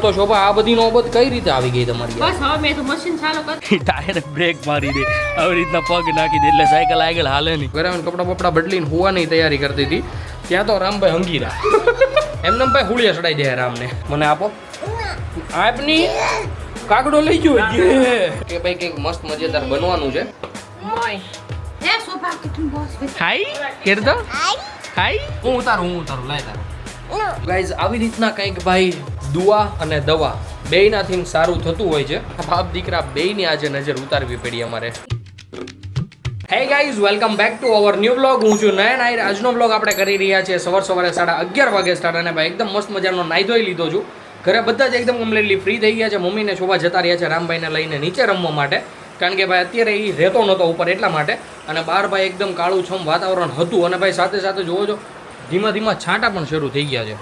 તો શોભા આ બધી નોબત કઈ રીતે આવી ગઈ તમારી? બસ હવે મેં તો મશીન ચાલુ કરી ટાયર બ્રેક મારી દે આવી રીતના પગ નાખી દે એટલે સાયકલ આગળ હાલે નહીં. બરાબર કપડા બપડા બદલીને હોવાની તૈયારી કરતી હતી ત્યાં તો રામભાઈ હંગીરા એમને ભાઈ હુળિયા ચડાઈ દે રામને. મને આપો આપની કાગડો લઈ ગયો કે ભાઈ કંઈક મસ્ત મજેદાર બનવાનું છે. હે sofa kitchen boss high care તો હાઈ હું ઉતારું લાય તારું. ગાઈઝ આવી રીતના કંઈક ભાઈ દુઆ અને દવા બેયનાથી સારું થતું હોય છે. બાપ દીકરા બેયની આજે નજર ઉતારવી પડી અમારે. Hey guys welcome back to our new vlog. હું છું નયન આહિર. આજનો વ્લોગ આપણે કરી રહ્યા છીએ સવારે 11:30 વાગે સ્ટાર્ટ. અને ભાઈ એકદમ મસ્ત મજાનો નાઈ ધોઈ લીધો છું. ઘરે બધા જ એકદમ કમ્પ્લીટલી ફ્રી થઈ ગયા છે. મમ્મીને શોભા જતા રહ્યા છે રામભાઈને લઈને નીચે રમવા માટે, કારણ કે ભાઈ અત્યારે એ રહેતો નહોતો ઉપર એટલા માટે. અને બહાર ભાઈ એકદમ કાળું છમ વાતાવરણ હતું. અને ભાઈ સાથે સાથે જોવો છો ધીમા ધીમા છાંટા પણ શરૂ થઈ ગયા છે.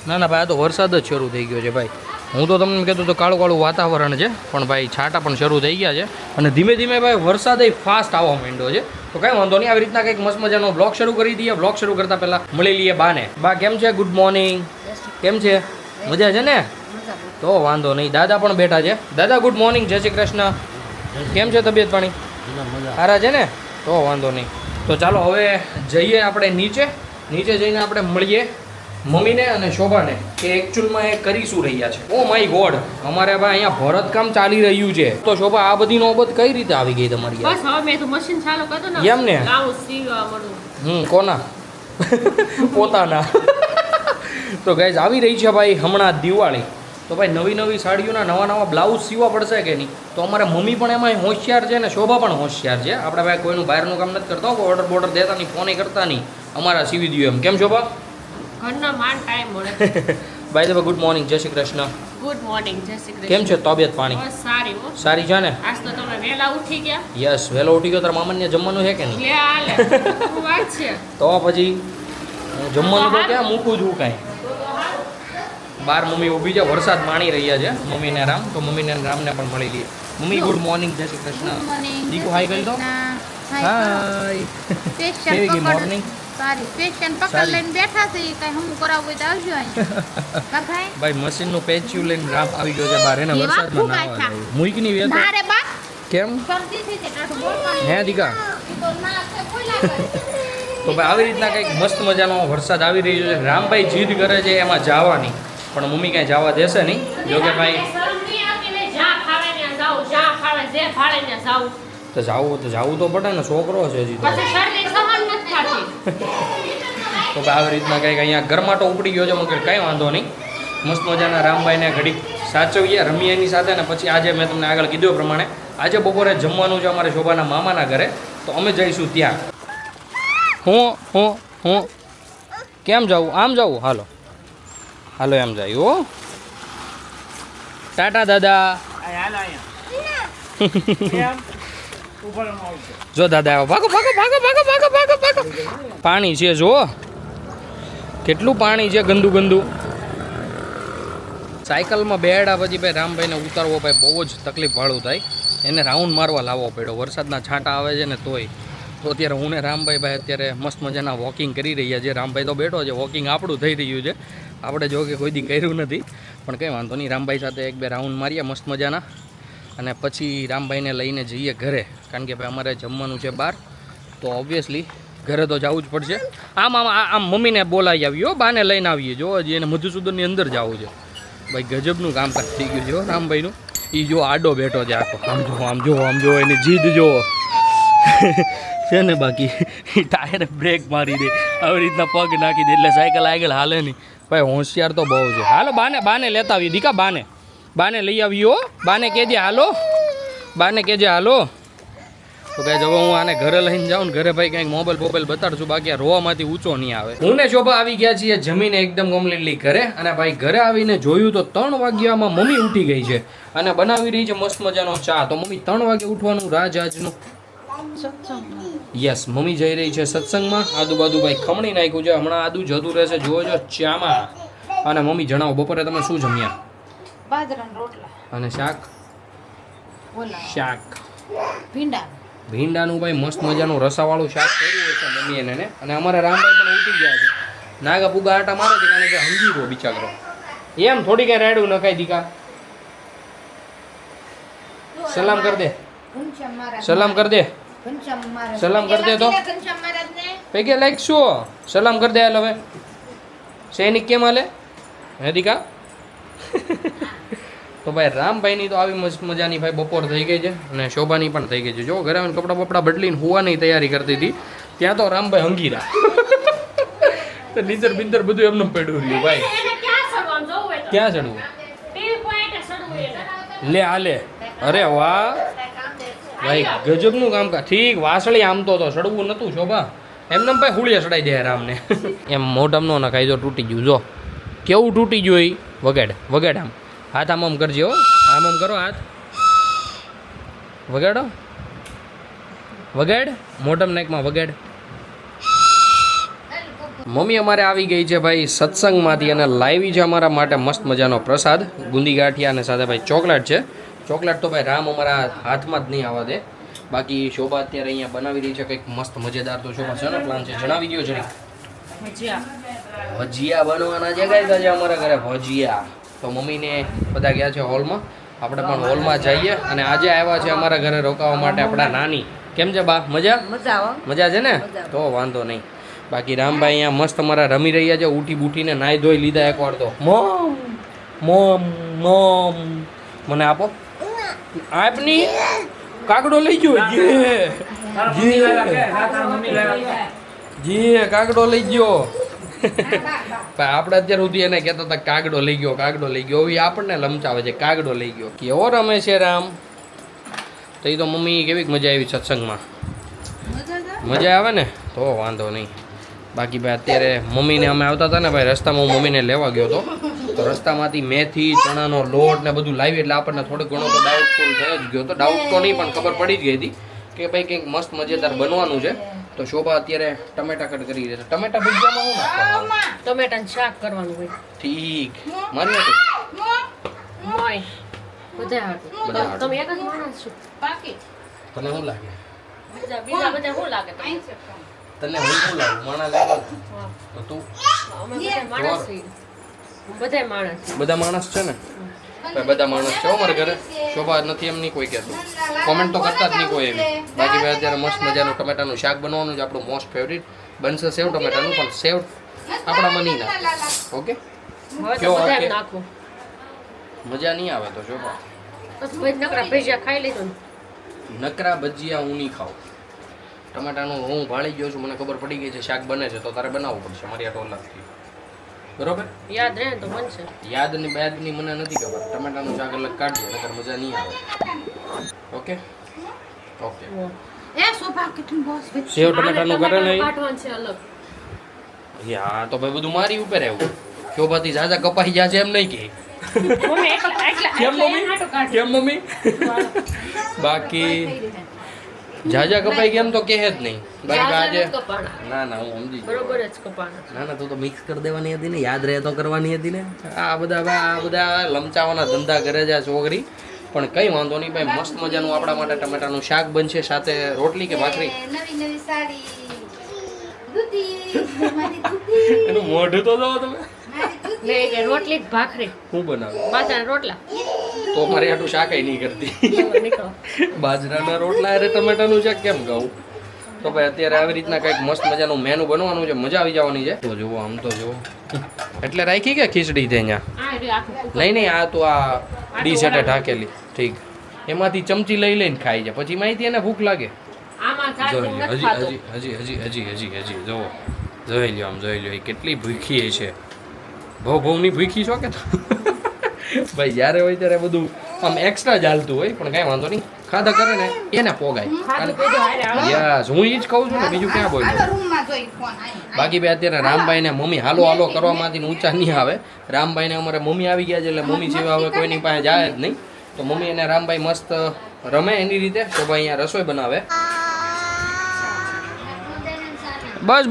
ના ભાઈ આ તો વરસાદ જ શરૂ થઈ ગયો છે ભાઈ. હું તો તમને કહેતો તો કાળું કાળું વાતાવરણ છે, પણ ભાઈ છાંટા પણ શરૂ થઈ ગયા છે. અને ધીમે ધીમે ભાઈ વરસાદ ફાસ્ટ આવવા માંડ્યો છે. તો કાંઈ વાંધો નહીં, આવી રીતના કંઈક મસ્ત મજાનો બ્લોગ શરૂ કરી દઈએ. બ્લોગ શરૂ કરતાં પહેલાં મળી લઈએ બાને. બા કેમ છે? Good morning. કેમ છે? મજા છે ને? તો વાંધો નહીં. દાદા પણ બેઠા છે. દાદા ગુડ મોર્નિંગ, જય શ્રી કૃષ્ણ. કેમ છે તબિયત પાણી? સારા છે ને? તો વાંધો નહીં. તો ચાલો હવે જઈએ આપણે નીચે જઈને આપણે મળીએ મમ્મીને અને શોભાને કે એકચ્યુઅલમાં એ કરી શું રહ્યા છે. ઓ માય ગોડ, અમારે ભાઈ અહીંયા ભરતકામ ચાલી રહ્યું છે. તો શોભા આ બધી નોબત કઈ રીતે આવી ગઈ તમારી? બસ હવે મેં તો મશીન ચાલુ કર્યું ને એમ ને? આવું સીવવા મળું. કોના? પોતાના. તો ગાઈઝ આવી રહી છે ભાઈ હમણાં દિવાળી. તો ભાઈ નવી સાડીઓના નવા બ્લાઉઝ સીવવા પડશે કે નહીં? તો અમારે મમ્મી પણ એમાં હોશિયાર છે ને શોભા પણ હોશિયાર છે. આપણે ભાઈ કોઈનું બહારનું કામ નથી કરતા, ઓર્ડર બોર્ડર દેતા નહીં, ફોન કરતા નહીં, અમારા સીવી દઉં એમ. કેમ શોભા? ઘરના માન ટાઈમ મળે. ભાઈ તો ગુડ મોર્નિંગ, જય શ્રી કૃષ્ણ. ગુડ મોર્નિંગ, જય શ્રી કૃષ્ણ. કેમ છે તબિયત પાણી? બસ સારી હો. સારી છે ને? આજ તો તમે વહેલા ઉઠી ગયા? યસ, વહેલો ઉઠી ગયો. તારા મામાને જમવાનું છે કે નહીં? લે આ લે શું વાત છે? તો પછી જમવાનું તો ક્યાં મૂકું છું કાંઈ. બાર મમ્મી ઊભી છે, વરસાદ માણી રહ્યા છે મમ્મીને રામ. તો મમ્મીને રામને પણ મળી લઈએ. મમ્મી ગુડ મોર્નિંગ, જય શ્રી કૃષ્ણ. દીકુ હાઈ કહી દો. હાય. કેવી ગઈ મોર્નિંગ? સારી. પેશન્ટ પકડ લઈને બેઠા છે, કઈ હમ કરાવવું તો આવજો અહીં. ભાઈ મશીનનું પેચ્યું લઈને રામ આવી ગયો છે બહાર. એને વરસાદમાં નાવા મૂકની વેત મારે બા કેમ શરદી થઈ છે ટાટુ બોલવાનું. હે દીકા? તો ના છે કોઈ લાગે. તો ભાઈ આવી રીતના કંઈક મસ્ત મજાનો વરસાદ આવી રહ્યો છે. રામભાઈ જીદ કરે છે એમાં જવાની, પણ મમ્મી કાંઈ જવા દેશે નહીં. જો કે ભાઈ શરમ નહીં આવતી ને જા ખાવે ને જાવ, જા ખાવે જે ફાળે ને જાવ. તો જાવું તો પડે ને, છોકરો છે હજી તો. પછી શરદી સહન નથી થતી. તો ભાઈ આવી રીતના કંઈક અહીંયા ગરમાટો ઉપડી ગયો છે. મગર કંઈ વાંધો નહીં, મસ્ત મજાના રામભાઈને ઘડીક સાચવીએ, રમીએ એની સાથે. ને પછી આજે મેં તમને આગળ કીધું પ્રમાણે આજે બપોરે જમવાનું છે અમારે શોભાના મામાના ઘરે. તો અમે જઈશું ત્યાં. હું કેમ જાઉં? આમ જાઉં? હાલો એમ જાય. હો ટાટા દાદા. જો દાદા આવ્યો. ભાગો. પાણી છે, જો કેટલું પાણી છે, ગંદુ. સાયકલમાં બેડા પછી ભાઈ રામભાઈને ઉતારવો ભાઈ બહુ જ તકલીફ વાળું થાય. એને રાઉન્ડ મારવા લાવવો પડ્યો. વરસાદના છાંટા આવે છે ને તોય. તો અત્યારે હું ને રામભાઈ અત્યારે મસ્ત મજાના વોકિંગ કરી રહ્યા છે. રામભાઈ તો બેઠો છે, વોકિંગ આપણું થઈ રહ્યું છે. આપણે જો કે કોઈ દી કર્યું નથી, પણ કંઈ વાંધો નહીં. રામભાઈ સાથે 1-2 રાઉન્ડ મારીએ મસ્ત મજાના, અને પછી રામભાઈને લઈને જઈએ ઘરે, કારણ કે ભાઈ અમારે જમવાનું છે બહાર. તો ઓબ્વિયસલી ઘરે તો જવું જ પડશે. આમ મમ્મીને બોલાવી આવ્યો, બાને લઈને આવીએ. જો હજી એને મધુસૂદનની અંદર જવું છે. ભાઈ ગજબનું કામકાજ થઈ ગયું છે રામભાઈનું. એ જો આડો બેઠો છે આખો. આમ જો એની જીદ જો છે ને. બાકી ટાયર બ્રેક મારી દે આવી રીતના પગ નાખી દે એટલે સાયકલ આગળ હાલે નહીં. ભાઈ હોશિયાર તો બહુ છે. હાલો બાને લેતા આવીએ. દીકા બાને લઈ આવ્યો. બાને કહેજે હાલો. તો ભાઈ હવે હું આને ઘરે લઈને જાઉં ને ઘરે ભાઈ કંઈક મોબાઈલ બતાડશું, બાકી આ રોવામાંથી ઊંચો નહીં આવે. હું ને શોભા આવી ગયા છીએ જમીને એકદમ કમ્પ્લીટલી ઘરે. અને ભાઈ ઘરે આવીને જોયું તો 3 વાગ્યામાં મમ્મી ઉઠી ગઈ છે અને બનાવી રહી છે મસ્ત મજાનો ચા. તો મમ્મી 3 વાગે ઉઠવાનું રાજ આજનું. યસ, મમ્મી જઈ રહી છે સત્સંગમાં. આદુ ભાઈ ખમણી નાખ્યું છે, હમણાં આદુ જતું રહેશે જોજો ચામાં. અને મમ્મી જણાવો બપોરે તમે શું જમ્યા? બાજરાના રોટલા અને શાક ભીંડાનું ભાઈ મસ્ત મજાનું રસાવાળું શાક કર્યું છે મમ્મી એને. અને અમારા રામભાઈ પણ ઉઠી ગયા છે. નાગા પુગા આટા મારે છે, કારણ કે હંગીરો બિચારો. એમ થોડી કઈ રાયડું નખાય દીકા. સલામ કર દે, સલામ કર દે, સલામ કર દે. તો પૈકે લાઈક શું સલામ કર દે. હાલ હવે સૈનિક કેમ હાલે હે દીકા? તો ભાઈ રામભાઈની તો આવી મસ્ત મજાની ભાઈ બપોર થઈ ગઈ છે અને શોભાની પણ થઈ ગઈ છે. જો ઘરે આવીને કપડાં બપડા બદલીને હોવાની તૈયારી કરતી હતી ત્યાં તો રામભાઈ હંગીરા. તો નીચર બિંદર બધું એમને પડ્યું રહ્યું ભાઈ. એને ક્યાં સડવાનું જોવું હોય તો ક્યાં ચડવું? ટીવી પોઈન્ટ સડવું એને. લે હાલે. અરે વાહ ભાઈ ગજબનું કામ કા. ઠીક વાસળી આમ તો સડવું નતું શોભા. એમને ભાઈ હુળિયા સડાઈ દે રામને. એમ મોઢામાં ન નખાય. જો તૂટી ગયું. જો કેવું તૂટી ગયું એ. વગાડ વગાડ આમ હાથ આમ કરજે. હો આમ કરો હાથ. વગાડો વગાડ મોઢમ નાકમાં વગાડ. મમ્મી અમારે આવી ગઈ છે ભાઈ સત્સંગમાંથી અને લાવી છે અમારા માટે મસ્ત મજાનો પ્રસાદ ગુંદી ગાંઠિયા અને સાથે ભાઈ ચોકલેટ છે. ચોકલેટ તો ભાઈ રામ અમારા હાથમાં જ નહીં આવવા દે. બાકી શોભા અત્યારે અહીંયા બનાવી રહી છે કંઈક મસ્ત મજેદાર. તો શોભા છે ને પ્લાન છે જણાવી દો જરી. ભજીયા બનવાના છે કઈ છે અમારા ઘરે ભજીયા. તો મમ્મીને બધા ગયા છે હોલમાં. આપણે પણ હોલમાં જઈએ અને આજે આવ્યા છે અમારા ઘરે રોકાવા માટે આપણા નાની. કેમ છે બા? મજા મજા છે ને? તો વાંધો નહીં. બાકી રામભાઈ અહીંયા મસ્ત અમારા રમી રહ્યા છે. ઉઠી બૂઠીને નાહી ધોઈ લીધા એકવાર તો. મોમ મોમ મોમ મને આપો. આપની કાગડો લઈ ગયો. જી કાગડો લઈ ગયો. આપણે અત્યાર સુધી એને કહેતા હતા કાગડો લઈ ગયો કાગડો લઈ ગયો. હવે આપણને લમચાવે છે કાગડો લઈ ગયો. કેવો રમે છે રામ. તો એ તો મમ્મી કેવી મજા આવી સત્સંગમાં? મજા આવે ને તો વાંધો નહીં. બાકી ભાઈ અત્યારે મમ્મીને અમે આવતા હતા ને ભાઈ રસ્તામાં હું મમ્મીને લેવા ગયો હતો. તો રસ્તામાંથી મેથી ચણાનો લોટ ને બધું લાવી એટલે આપણને થોડો ઘણો તો ડાઉટફુલ થઈ જ ગયો હતો. ડાઉટ તો નહીં પણ ખબર પડી જ ગઈ હતી કે ભાઈ કંઈક મસ્ત મજેદાર બનવાનું છે. તો શોભા અત્યારે ટમેટા કટ કરી રહી છે. ટમેટા ભજીયામાં શું નાખવાનું? ટમેટાનું શાક કરવાનું હોય. ઠીક મારી હાટું? મોય બધા હાટું. બધા હાટું. તમે એક જ માણસ છો. બાકી તને શું લાગે? બીજા બધા શું લાગે તમને? તને હું શું લાગે? માણા લાગે તો તું? અમે બધા માણસ છીએ. બધા માણસ છીએ. બધા માણસ છે ને ભાઈ? બધા માણસ છે અમારા ઘરે. શોભા નથી એમ નહીં કોઈ કહેતું. કોમેન્ટ તો કરતા જ નહીં કોઈ એવી. બાકી ભાઈ અત્યારે મસ્ત મજાનું ટમેટાનું શાક બનવાનું છે. આપણું મોસ્ટ ફેવરિટ બનશે સેવ ટમેટાનું. પણ સેવ આપણામાં નહીં નાખે. ઓકે હવે તો કેવો બધા ઓકે? નાખો. મજા નહીં આવે તો શોભા. બસ ભાઈ નકરા ભજીયા ખાઈ લીધું ને. નકરા ભજીયા હું નહીં ખાઉં. ટમેટાનું હું ભાળી ગયો છું. મને ખબર પડી ગઈ છે શાક બને છે તો તારે બનાવવું પડશે મારી આ ટોલાથી. બરોબર? યાદ રહે ને તો બનશે. યાદની બાદની મને નથી ખબર. ટમેટાનું શાક અલગ કાઢજો નકર મજા નહીં આવે. Okay okay. સેવ ટમેટાનું કરે નહીં. કાઢવાનું છે અલગ. યા તો ભાઈ બધું મારી ઉપર આવ્યું. શોભાથી જાજા કપાઈ ગયા છે એમ નહીં કે? મમ્મી એક કેમ મમ્મી? કેમ મમ્મી? બાકી જાજા કપાઈ ગયા એમ તો કહે જ નહીં. બાકી આજે ના ના હું સમજી ગયો. બરોબર જ કપાણા. ના ના તું તો મિક્સ કરી દેવાની હતી ને. યાદ રહે તો કરવાની હતી ને. આ બધા લમચાવાના ધંધા કરે છે આ છોકરી. પણ કંઈ વાંધો નહીં ભાઈ. મસ્ત મજાનું આપણા માટે ટમેટાનું શાક બનશે. સાથે રોટલી કે ભાખરી? નવી સાડી એનું મોઢું તો જોવો તમે. લે રોટલી ભાખરી હું બનાવે બાજરાના રોટલા. તો મારી આટલું શાક નહીં કરતી. નીકળો. બાજરાના રોટલા અરે ટમેટાનું શાક કેમ કહું? તો ભાઈ અત્યારે આવી રીતના કંઈક મસ્ત મજાનું મેનુ બનવાનું છે. મજા આવી જવાની છે. તો જુઓ આમ તો જુઓ. એટલે રાખી કે ખીચડી છે અહીંયા? આ રે આખું. નહીં આ તો આ ડીશ હાટે ઢાકેલી. ઠીક એમાંથી ચમચી લઈ લઈને ખાઈ જાય. પછી માહિતી એને ભૂખ લાગે. આમાં જોઈ કાચું લ્યો નથી ખાતું. હજી જુઓ જોઈ લ્યો આમ જોઈ લ્યો એ કેટલી ભૂખી છે. ભવની ભૂખી છો કે? ભાઈ જ્યારે હોય ત્યારે બધું આમ એક્સ્ટ્રા જ હાલતું હોય પણ કાંઈ વાંધો નહીં. ખાધા કરે ને એને પોગાય. ખાધું પીધું હારે આવે. યસ હું એ જ કહું છું ને. બીજું ક્યાં બોલ્યું? બાકી ભાઈ અત્યારે રામભાઈ ને મમ્મી હાલો હાલો કરવામાંથી ઊંચા નહીં આવે. રામભાઈ ને અમારે મમ્મી આવી ગયા છે એટલે મમ્મી સિવાય હવે કોઈની પાસે જાય જ નહીં. તો મમ્મી અને રામભાઈ મસ્ત રમે એની રીતે. તો ભાઈ અહીંયા રસોઈ બનાવે. બસ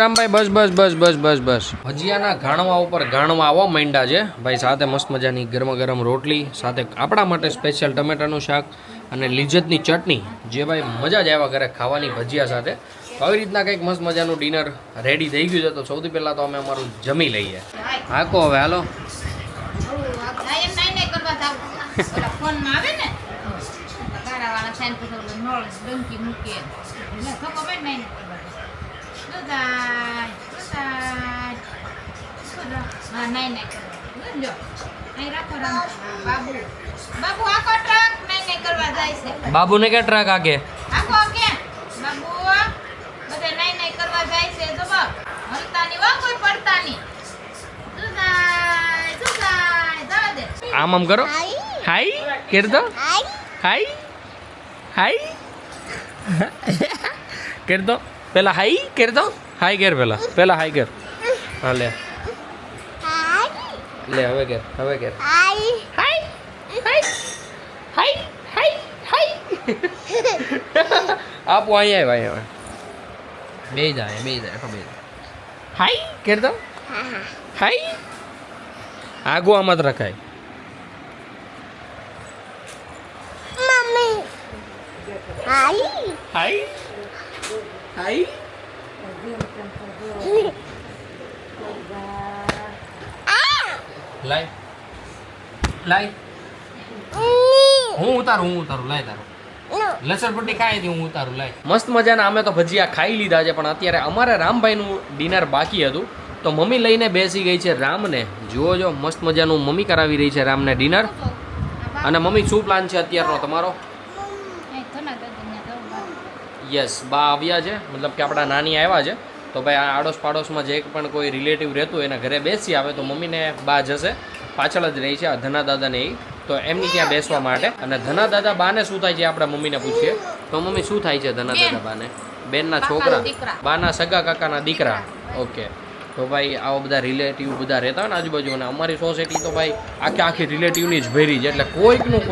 રામભાઈ બસ. ભજીયાના ગાણવા ઉપર ગાણવા આવવા માંડ્યા છે ભાઈ. સાથે મસ્ત મજાની ગરમ રોટલી સાથે આપણા માટે સ્પેશિયલ ટમેટાનું શાક અને લિજ્જતની ચટણી જે ભાઈ મજા જ આવ્યા કરે ખાવાની ભજીયા સાથે. આવી રીતના કંઈક મસ્ત મજાનું ડિનર રેડી થઈ ગયું છે. તો સૌથી પહેલાં તો અમે અમારું જમી લઈએ. હાકો હવે હાલો. ફોનમાં આવે ને ગારાવાળા સાઈન પર નળ ડંકી મૂકે એટલે થકો બેન નહીં હા નહીં જો અહીં રાખો બાબુ બાબુ આખો ટ્રક નહીં કરવા જાય છે. બાબુને કે ટ્રક આગે આખો કે બાબુ બધે નહીં કરવા જાય છે. જો બાપ હલતાની વા કોઈ પડતાની જવા દે. આમ કરો. હાઈ કેર દો. હાઈ હાઈ કેર દો. પેલા હાઈ કેર દો. હાઈ કેર પેલા હાઈ કેર. હા લે લે હવે care high high high high high આપો અહીંયા આવ્યા બે જાય હાઈ કેર દો. હાઈ આગો આમાં જ રખાય. હાઈ હાઈ લાય હું ઉતારું લાય તારું લસણ પટ્ટી ખાઈ હતી હું ઉતારું લાય. મસ્ત મજાના અમે તો ભજીયા ખાઈ લીધા છે. પણ અત્યારે અમારે રામભાઈનું ડિનર બાકી હતું તો મમ્મી લઈને બેસી ગઈ છે રામને. જુઓ જો મસ્ત મજાનું મમ્મી કરાવી રહી છે રામને ડિનર. અને મમ્મી શું પ્લાન છે અત્યારનો તમારો? યસ બા આવ્યા છે, મતલબ કે આપણા નાની આવ્યા છે. તો ભાઈ આ આડોશ પાડોશમાં જે પણ કોઈ રિલેટિવ રહેતું હોય એના ઘરે બેસી આવે તો મમ્મીને બા જશે. પાછળ જ રહી છે આ ધના દાદાને એ, તો એમની ત્યાં બેસવા માટે. અને ધના દાદા બાને શું થાય છે આપણે મમ્મીને પૂછીએ. તો મમ્મી શું થાય છે ધના દાદા બાને? બેનના છોકરા, બાના સગા કાકાના દીકરા. ઓકે, તો ભાઈ આવા બધા રિલેટિવ બધા રહેતા હોય ને આજુબાજુ. અને અમારી સોસાયટી તો ભાઈ આખી રિલેટિવની જ ભરી છે, એટલે કોઈકનું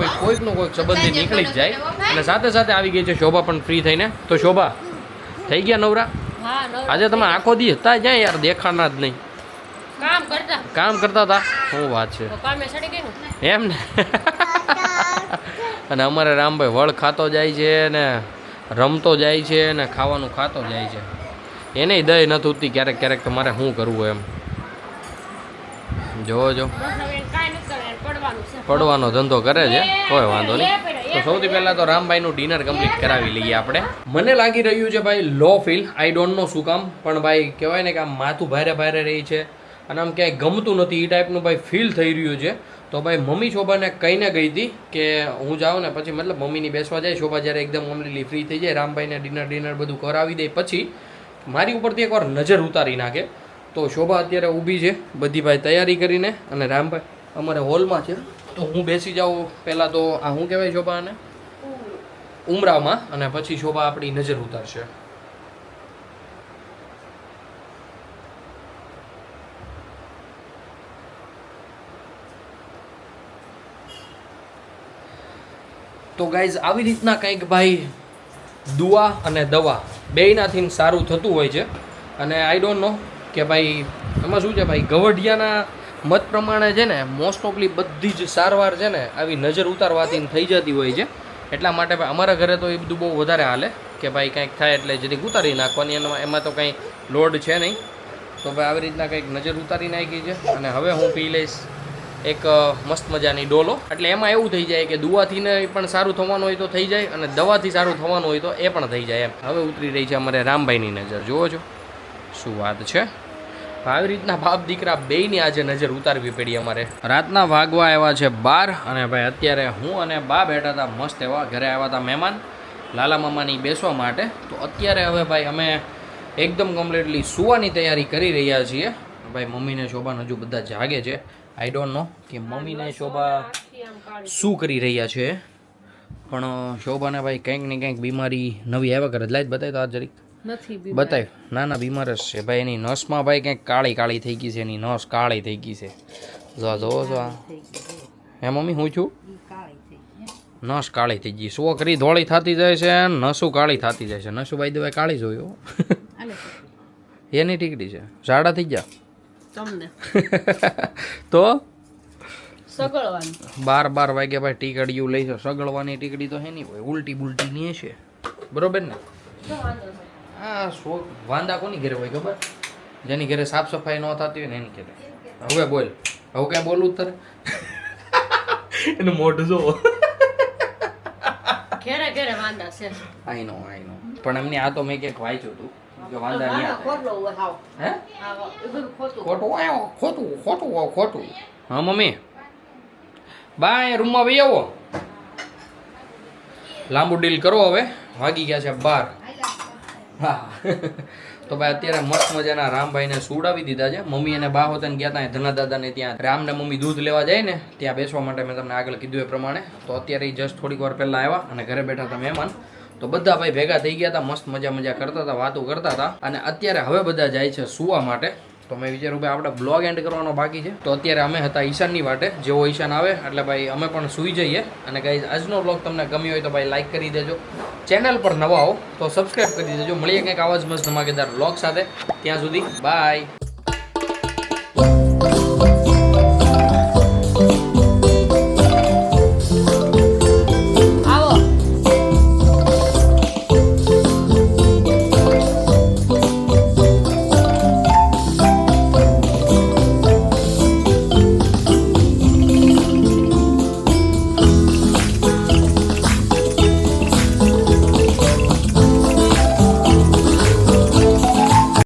કોઈક સંબંધી નીકળી જ જાય. અને સાથે સાથે આવી ગઈ છે શોભા પણ ફ્રી થઈને. તો શોભા થઈ ગયા નવરા? આજે તમે આખો દી હતા જ્યાં યાર, દેખાના જ નહીં. કામ કરતા હતા. શું વાત છે એમ ને. અને અમારે રામભાઈ વળ ખાતો જાય છે ને રમતો જાય છે ને ખાવાનું ખાતો જાય છે. એને દય નથી ઉઠતી ક્યારેક તમારે શું કરવું એમ. જો પડવાનો ધંધો કરે છે, કોઈ વાંધો નહીં. તો સૌથી પહેલાં તો રામભાઈનું ડિનર કમ્પ્લીટ કરાવી લઈએ આપણે. મને લાગી રહ્યું છે ભાઈ લો ફીલ, આઈ ડોન્ટ નો શું કામ, પણ ભાઈ કહેવાય ને કે આમ માથું ભારે રહી છે અને આમ ક્યાંય ગમતું નથી એ ટાઈપનું ભાઈ ફીલ થઈ રહ્યું છે. તો ભાઈ મમ્મી શોભાને કહીને ગઈ હતી કે હું જાઉં ને પછી મતલબ મમ્મીની બેસવા જાય. શોભા જ્યારે એકદમ કમ્પ્લીટલી ફ્રી થઈ જાય, રામભાઈને ડિનર બધું કરાવી દે પછી મારી ઉપરથી એકવાર નજર ઉતારી નાખે. તો શોભા અત્યારે ઊભી છે બધી ભાઈ તૈયારી કરીને, અને રામભાઈ અમારે હોલમાં છે. તો હું બેસી જાઉં પહેલાં તો આ શું કહેવાય શોભાને ઉમરામાં, અને પછી શોભા આપણી નજર ઉતારશે. તો ગાઈઝ આવી રીતના કંઈક ભાઈ દુઆ અને દવા બેયનાથી સારું થતું હોય છે. અને આઈ ડોન્ટ નો કે ભાઈ એમાં શું છે ભાઈ, ગવઢિયાના મત પ્રમાણે છે ને મોસ્ટ ઓફલી બધી જ સારવાર છે ને આવી નજર ઉતારવાથી થઈ જતી હોય છે. એટલા માટે ભાઈ અમારા ઘરે તો એ બધું બહુ વધારે હાલે કે ભાઈ કંઈક થાય એટલે જરીક ઉતારી નાખવાની, એમાં તો કંઈ લોડ છે નહીં. તો ભાઈ આવી રીતના કંઈક નજર ઉતારી નાખી છે. અને હવે હું પી લઈશ એક મસ્ત મજાની ડોલો. એટલે એમાં એવું થઈ જાય કે દુઆથી ને પણ સારું થવાનું હોય તો થઈ જાય, અને દવાથી સારું થવાનું હોય તો એ પણ થઈ જાય એમ. હવે ઉતરી રહી છે અમારે રામભાઈની નજર. જુઓ છો શું વાત છે. આવી રીતના બાપ દીકરા બેયની આજે નજર ઉતારવી પડી અમારે. રાતના વાગવા આવ્યા છે 12, અને ભાઈ અત્યારે હું અને બા બેઠા હતા મસ્ત એવા. ઘરે આવ્યા હતા મહેમાન લાલા મામાની બેસવા માટે. તો અત્યારે હવે ભાઈ અમે એકદમ કમ્પ્લીટલી સુવાની તૈયારી કરી રહ્યા છીએ. ભાઈ મમ્મીને શોભાને હજુ બધા જાગે છે. આઈ ડોન્ટ નો કે મમ્મીને શોભા શું કરી રહ્યા છે, પણ શોભાને ભાઈ કંઈક ને કંઈક બીમારી નવી આવ્યા કરે. લાઈટ બતાવી તો આ જરીક બતાવ. ના બીમાર જ છે ભાઈ. એની નસમાં ભાઈ કંઈક કાળી થઈ ગઈ છે. એની નસ કાળી થઈ ગઈ છે. જો હે મમ્મી હું છું, નસ કાળી થઈ ગઈ. છોકરી ધોળી થતી જાય છે, નસું કાળી થતી જાય છે. નસું ભાઈ દવાઈ કાળી જોયું એની ટીકડી છે. ઝાડા થઈ ગયા તો સગળવાની 12 વાગે ભાઈ ટીકડીયું લઈ છે. સગળવાની ટીકડી તો હે નહીં હોય, ઉલટી બુલટી નહીં છે, બરોબર ને? આ શોખ વાંદા કોની ઘરે હોય ખબર? જેની ઘરે સાફ સફાઈ ન થતી હોય ને એની ઘરે. હવે બોલ, હવે ક્યાં બોલવું તારે? એનું મોઢું જોવો. ઘેરે ઘેરે વાંદા છે. આઈ નો પણ એમની આ તો મેં ક્યાંક વાંચ્યું હતું કે વાંદા નહીં આવે. ખોટલો હોય હાવ. હે હા, એ બધું ખોટું. ખોટું. હા મમ્મી, બાય રૂમમાં વહી આવો. લાંબુ ડીલ કરો હવે, વાગી ગયા છે 12. હા તો ભાઈ અત્યારે મસ્ત મજાના રામભાઈને સુવડાવી દીધા છે. મમ્મી અને બા હોતને ગયા હતા ધના દાદાને ત્યાં. રામને મમ્મી દૂધ લેવા જાય ને ત્યાં બેસવા માટે મેં તમને આગળ કીધું એ પ્રમાણે. તો અત્યારે જસ્ટ થોડીક વાર પહેલા આવ્યા અને ઘરે બેઠા હતા મહેમાન. તો બધા ભાઈ ભેગા થઈ ગયા હતા, મસ્ત મજા કરતા હતા, વાતો કરતા હતા. અને અત્યારે હવે બધા જાય છે સુવા માટે. તો મેં વિચાર્યું ભાઈ આપણે બ્લોગ એન્ડ કરવાનો બાકી છે. તો અત્યારે અમે હતા ઈશાનની વાટે. જેવો ઈશાન આવે એટલે ભાઈ અમે પણ સૂઈ જઈએ. અને ગાઈઝ આજનો બ્લોગ તમને ગમ્યો હોય તો ભાઈ લાઈક કરી દેજો. ચેનલ પર નવા હો તો સબસ્ક્રાઈબ કરી દેજો. મળીએ કંઈક આવા જ મસ્ત ધમાકેદાર બ્લોગ સાથે. ત્યાં સુધી બાય.